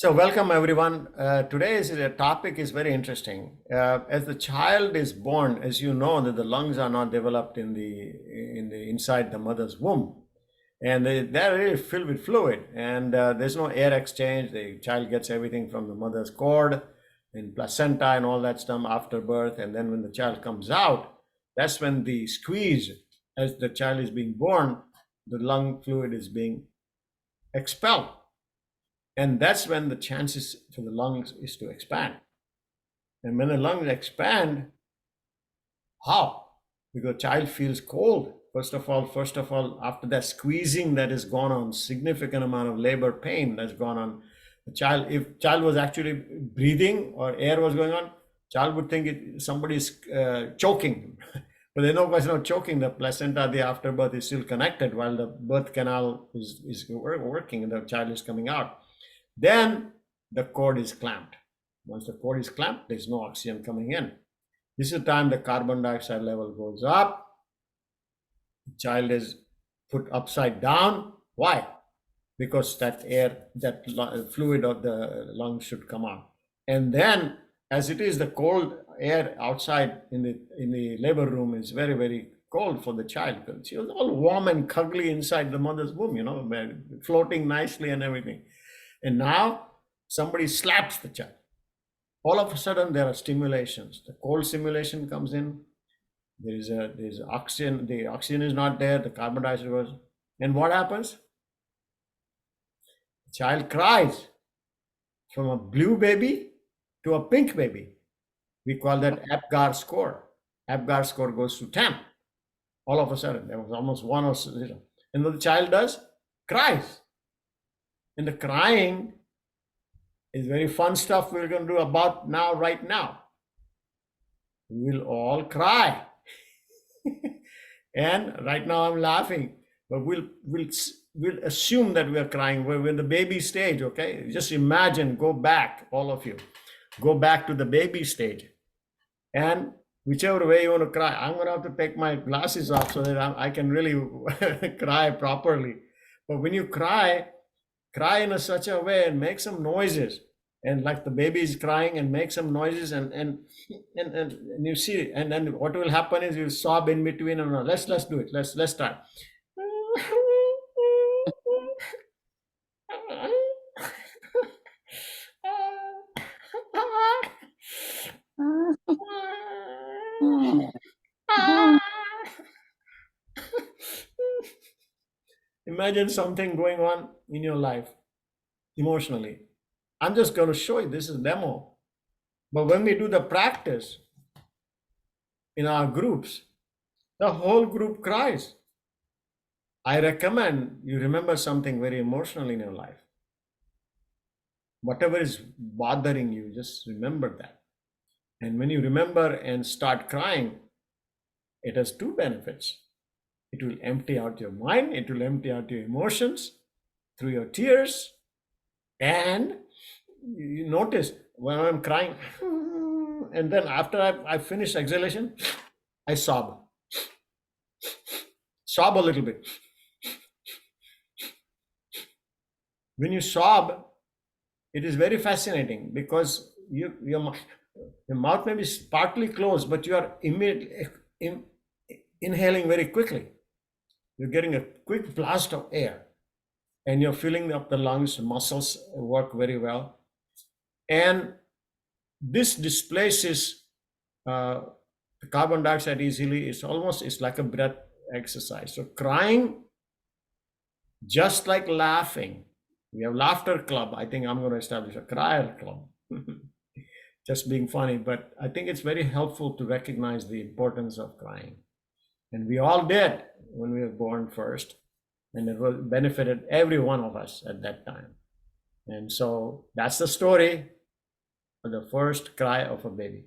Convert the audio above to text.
So, welcome everyone. Today's topic is very interesting. As the child is born, as you know, that the lungs are not developed in the inside the mother's womb, and they're really filled with fluid, and there's no air exchange. The child gets everything from the mother's cord and placenta and all that stuff after birth, and then when the child comes out, that's when the squeeze, as the child is being born, the lung fluid is being expelled, and that's when the chances for the lungs is to expand. And when the lungs expand, how? Because child feels cold. First of all, after that squeezing that has gone on, significant amount of labor pain that's gone on, the child, if child was actually breathing or air was going on, child would think somebody's choking. But there's no question of choking. The placenta, the afterbirth is still connected while the birth canal is working and the child is coming out. Then the cord is clamped. Once the cord is clamped, there's no oxygen coming in. This is the time the carbon dioxide level goes up. The child is put upside down. Why? Because that air, that fluid of the lungs should come out. And then, as it is, the cold air outside in the labor room is very, very cold for the child. She was all warm and cuddly inside the mother's womb, floating nicely and everything. And now somebody slaps the child. All of a sudden there are stimulations. The cold stimulation comes in. There's oxygen. The oxygen is not there. The carbon dioxide goes. And what happens? The child cries from a blue baby to a pink baby. We call that Apgar score. Apgar score goes to 10. All of a sudden, there was almost 1 or 0. And what the child does? Cries. And the crying is very fun stuff we're going to do about now, right now. We'll all cry. And right now I'm laughing, but we'll assume that we are crying. We're in the baby stage, okay? Just imagine, go back, all of you. Go back to the baby stage. And whichever way you want to cry, I'm going to have to take my glasses off so that I can really cry properly. But when you cry in such a way and make some noises, and like the baby is crying and make some noises, and you see, and then what will happen is you sob in between. And let's do it. Let's try. Imagine something going on in your life emotionally. I'm just going to show you, this is a demo. But when we do the practice in our groups, the whole group cries. I recommend you remember something very emotional in your life. Whatever is bothering you, just remember that. And when you remember and start crying, it has two benefits. It will empty out your mind, it will empty out your emotions through your tears. And you notice when I'm crying, and then after I finish exhalation, I sob a little bit. When you sob, it is very fascinating because your mouth may be partly closed, but you are immediately inhaling very quickly. You're getting a quick blast of air, and you're filling up the lungs. Muscles work very well, and this displaces the carbon dioxide easily. It's like a breath exercise. So crying, just like laughing, we have laughter club. I think I'm going to establish a crier club. Just being funny, but I think it's very helpful to recognize the importance of crying. And we all did when we were born first, and it benefited every one of us at that time. And so that's the story of the first cry of a baby.